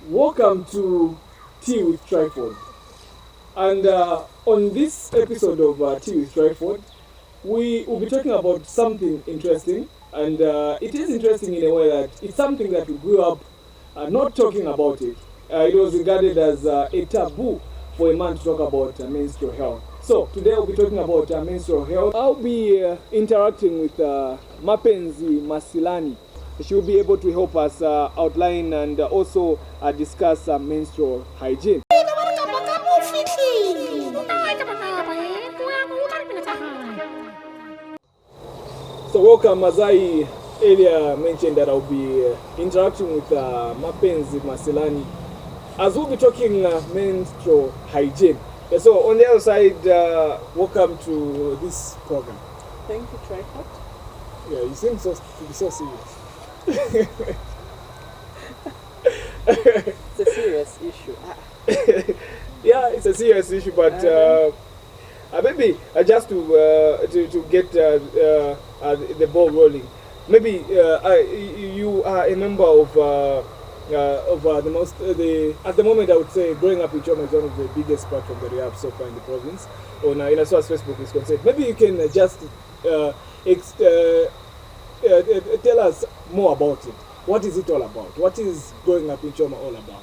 Welcome to Tea with TRYFORD. And on this episode of Tea with TRYFORD, we will be talking about something interesting. And it is interesting in a way that it's something that we grew up not talking about it. It was regarded as a taboo for a man to talk about menstrual health. So today we'll be talking about menstrual health. I'll be interacting with Mapenzi Masilani. She will be able to help us outline and also discuss menstrual hygiene. So welcome, as I earlier mentioned that I'll be interacting with Mapenzi Masilani as we'll be talking menstrual hygiene. So on the other side, welcome to this program. Thank you, TRYFORD. Yeah, you seem to be so serious. It's a serious issue. Yeah, it's a serious issue, but maybe just to get the ball rolling, maybe you are a member of at the moment I would say growing up in Choma is one of the biggest platforms that we have so far in the province. On as far as Facebook is concerned, maybe you can just tell us more about it. What is it all about? What is growing up in Choma all about?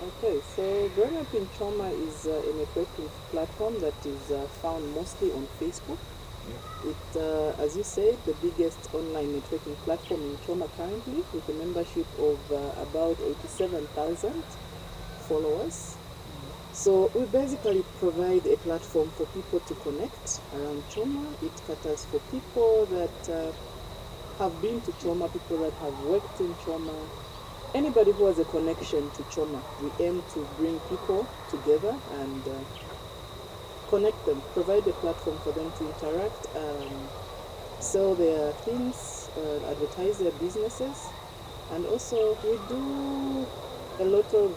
Okay, so Growing Up in Choma is a networking platform that is found mostly on Facebook. Yeah. It, as you said, the biggest online networking platform in Choma currently, with a membership of about 87,000 followers. So we basically provide a platform for people to connect around Choma. It caters for people that have been to Choma, people that have worked in Choma, anybody who has a connection to Choma. We aim to bring people together and connect them, provide a platform for them to interact, sell their things, advertise their businesses, and also we do a lot of,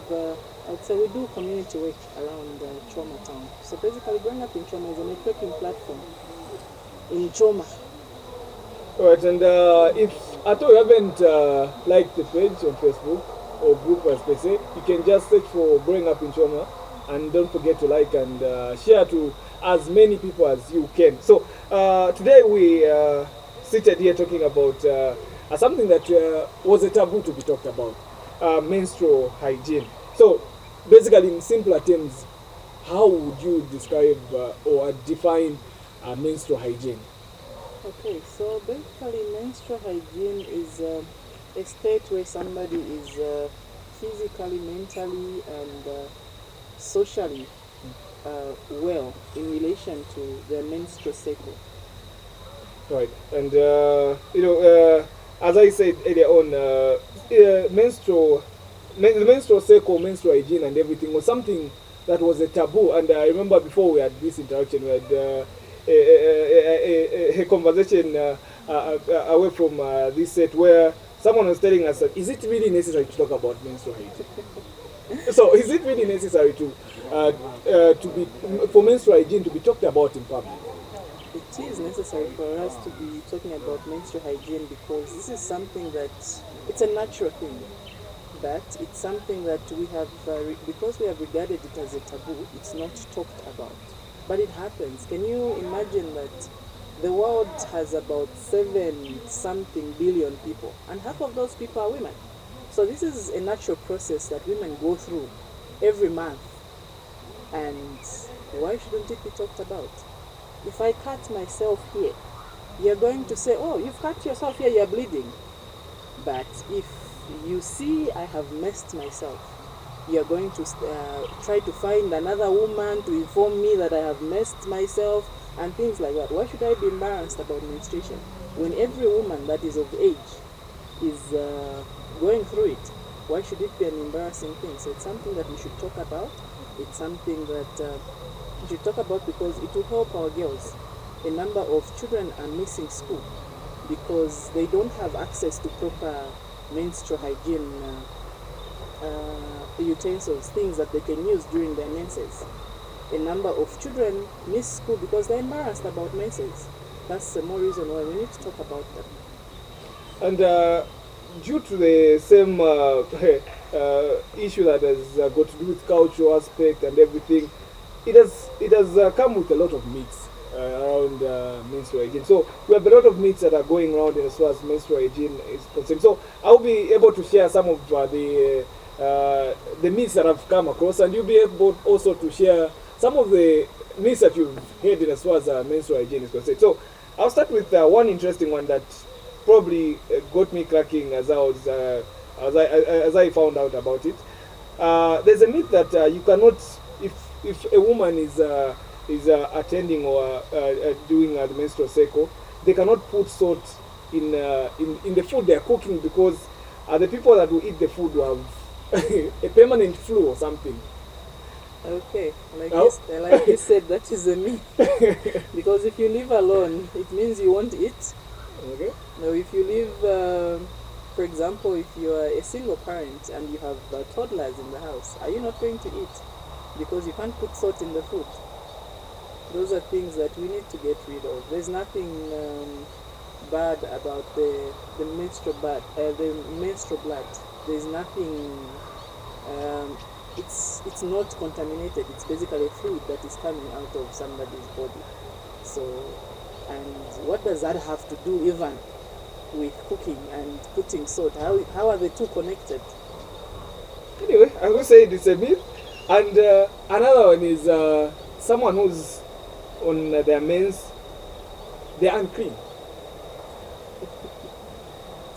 I would say we do community work around Choma town. So basically Growing Up in Choma is a networking platform in Choma. Alright, and if at all you haven't liked the page on Facebook or group as per se, you can just search for Growing Up in Choma and don't forget to like and share to as many people as you can. So today we seated here talking about something that was a taboo to be talked about, menstrual hygiene. So basically in simpler terms, how would you describe or define menstrual hygiene? Okay, so basically menstrual hygiene is a state where somebody is physically, mentally, and socially well in relation to their menstrual cycle. Right, and as I said earlier on, the menstrual cycle, menstrual hygiene, and everything was something that was a taboo. And I remember before we had this interaction, we had a conversation away from this set where someone was telling us that is it really necessary to talk about menstrual hygiene? So is it really necessary to be for menstrual hygiene to be talked about in public? It is necessary for us to be talking about menstrual hygiene because this is something that it's a natural thing, but it's something that we have because we have regarded it as a taboo. It's not talked about. But it happens. Can you imagine that the world has about 7-something billion people, and half of those people are women? So this is a natural process that women go through every month. And why shouldn't it be talked about? If I cut myself here, you're going to say, oh, you've cut yourself here, you're bleeding. But if you see I have messed myself, you're going to try to find another woman to inform me that I have messed myself and things like that. Why should I be embarrassed about menstruation when every woman that is of age is going through it? Why should it be an embarrassing thing? So it's something that we should talk about. It's something that we should talk about because it will help our girls. A number of children are missing school because they don't have access to proper menstrual hygiene utensils, things that they can use during their menses. A number of children miss school because they're embarrassed about menses. That's more reason why we need to talk about them. And due to the same issue that has got to do with cultural aspect and everything, it has come with a lot of myths around menstrual hygiene. So we have a lot of myths that are going around as far as menstrual hygiene is concerned. So I'll be able to share some of the myths that I've come across, and you'll be able also to share some of the myths that you've heard in as far as menstrual hygiene is concerned. So I'll start with one interesting one that probably got me cracking as I found out about it. There's a myth that you cannot, if a woman is attending or doing the menstrual cycle, they cannot put salt in the food they are cooking, because the people that will eat the food will have a permanent flu or something. Okay, Oh. like you said, that is a myth. Because if you live alone, it means you won't eat. Okay. Now, if you live, for example, if you are a single parent and you have toddlers in the house, are you not going to eat? Because you can't put salt in the food. Those are things that we need to get rid of. There's nothing bad about the menstrual blood. There's nothing. It's not contaminated. It's basically fluid that is coming out of somebody's body. So, and what does that have to do even with cooking and putting salt? How are the two connected? Anyway, I will say it's a myth. And another one is someone who's on their mens, they're unclean.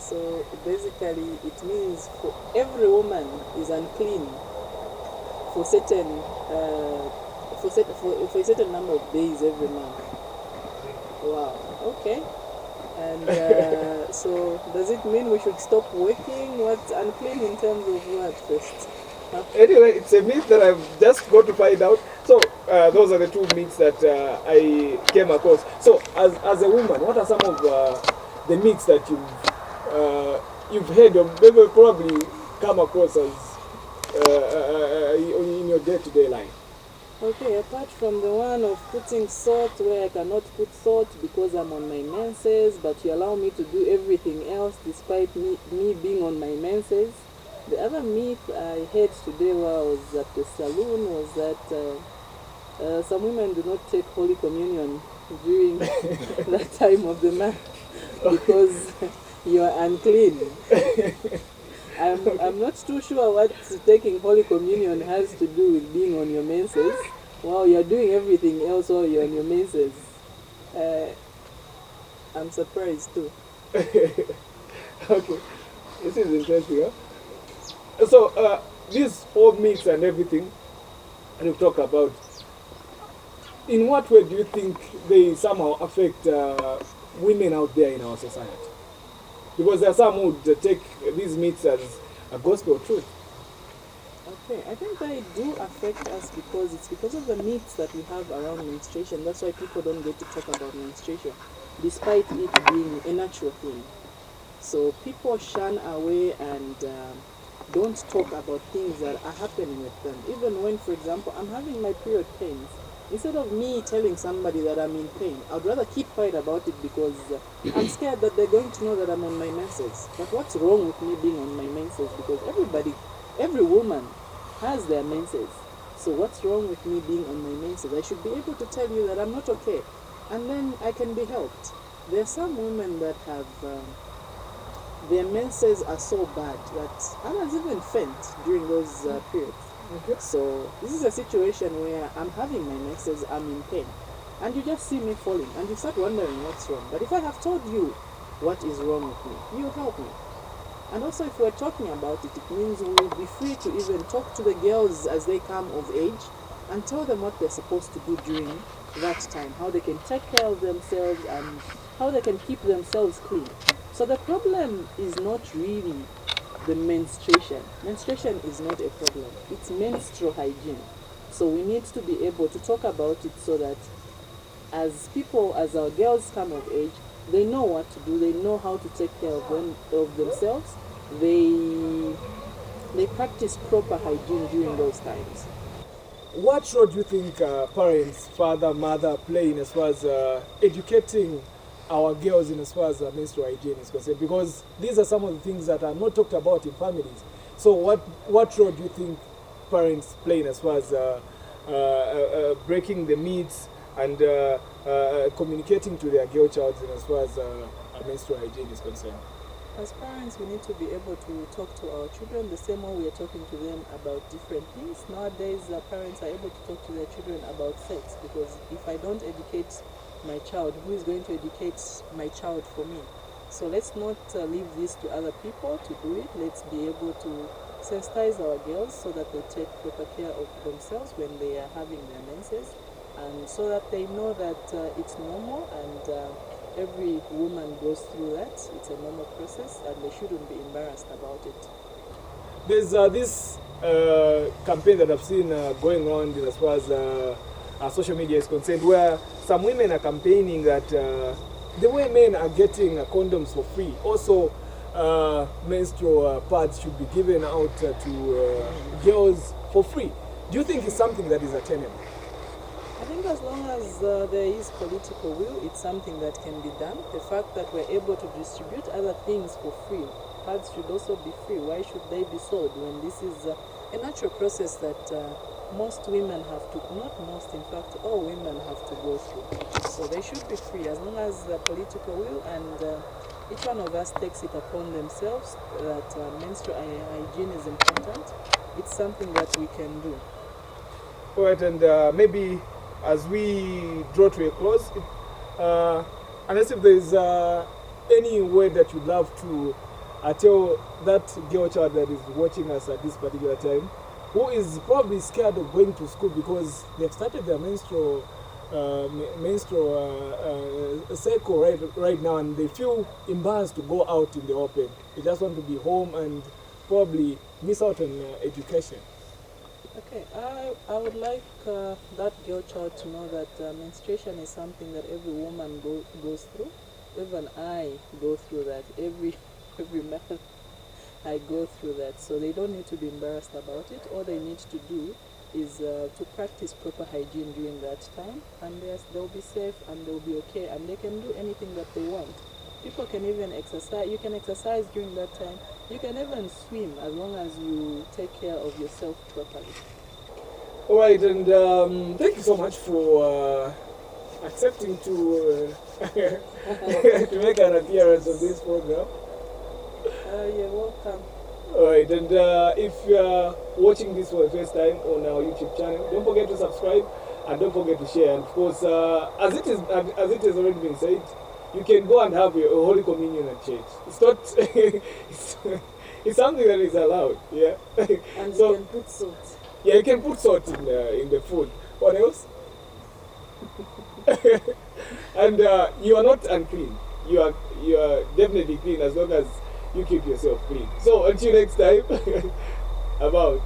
So basically, it means for every woman is unclean for certain for a certain number of days every month. Wow. Okay. And so does it mean we should stop working? What's unclean in terms of what first? Anyway, it's a myth that I've just got to find out. So those are the two myths that I came across. So as a woman, what are some of the myths that you've heard or maybe probably come across as in your day-to-day life? Okay, apart from the one of putting salt where I cannot put salt because I'm on my menses, but you allow me to do everything else despite me being on my menses. The other myth I heard today while I was at the saloon was that some women do not take Holy Communion during that time of the month because you are unclean. I'm not too sure what taking Holy Communion has to do with being on your menses while you're doing everything else while you're on your menses. I'm surprised too. Okay, this is interesting. Huh? So these four myths and everything we've talked about, in what way do you think they somehow affect women out there in our society? Because there are some who would take these myths as a gospel truth. Okay, I think they do affect us because it's because of the myths that we have around menstruation. That's why people don't get to talk about menstruation, despite it being a natural thing. So people shun away and don't talk about things that are happening with them. Even when, for example, I'm having my period pains, instead of me telling somebody that I'm in pain, I'd rather keep quiet about it because I'm scared that they're going to know that I'm on my menses. But what's wrong with me being on my menses? Because every woman has their menses. So what's wrong with me being on my menses? I should be able to tell you that I'm not okay. And then I can be helped. There are some women that have, their menses are so bad that others even faint during those periods. Okay. So this is a situation where I'm having my menses, I'm in pain, and you just see me falling, and you start wondering what's wrong. But if I have told you what is wrong with me, you help me. And also, if we're talking about it, it means we will be free to even talk to the girls as they come of age and tell them what they're supposed to do during that time, how they can take care of themselves and how they can keep themselves clean. So the problem is not really the menstruation. Menstruation is not a problem. It's menstrual hygiene. So we need to be able to talk about it so that as our girls come of age, they know what to do. They know how to take care of themselves. They practice proper hygiene during those times. What role do you think parents, father, mother, play in as far as educating our girls in as far as menstrual hygiene is concerned? Because these are some of the things that are not talked about in families. So what role do you think parents play in as far as breaking the myths and communicating to their girl child in as far as menstrual hygiene is concerned? As parents, we need to be able to talk to our children the same way we are talking to them about different things. Nowadays, parents are able to talk to their children about sex, because if I don't educate my child, who is going to educate my child for me? So let's not leave this to other people to do it. Let's be able to sensitize our girls so that they take proper care of themselves when they are having their menses, and so that they know that it's normal, and every woman goes through that. It's a normal process, and they shouldn't be embarrassed about it. There's this campaign that I've seen going around as far as social media is concerned, where some women are campaigning that the way men are getting condoms for free, also menstrual pads should be given out to girls for free. Do you think it's something that is attainable? I think as long as there is political will, it's something that can be done. The fact that we're able to distribute other things for free, pads should also be free. Why should they be sold when this is a natural process that most women have to, not most, in fact, all women have to go through. So they should be free as long as the political will, and each one of us takes it upon themselves that menstrual hygiene is important. It's something that we can do. All right, and maybe as we draw to a close, unless if there is any word that you'd love to tell that girl child that is watching us at this particular time, who is probably scared of going to school because they've started their menstrual cycle right now, and they feel embarrassed to go out in the open. They just want to be home and probably miss out on education. Okay, I would like that girl child to know that menstruation is something that every woman goes through. Even I go through that. Every man, I go through that. So they don't need to be embarrassed about it. All they need to do is to practice proper hygiene during that time, and they'll be safe and they'll be okay, and they can do anything that they want. People can even exercise. You can exercise during that time. You can even swim as long as you take care of yourself properly. All right, and thank you so much for accepting to to make an appearance on this program. You're welcome. All right, and if you are watching this for the first time on our YouTube channel, don't forget to subscribe and don't forget to share. And of course, as it has already been said, you can go and have your Holy Communion at church. It's not. It's something that is allowed. Yeah. And so, you can put salt. Yeah, you can put salt in the food. What else? And you are not unclean. You are definitely clean as long as you keep yourself clean. So until next time, about.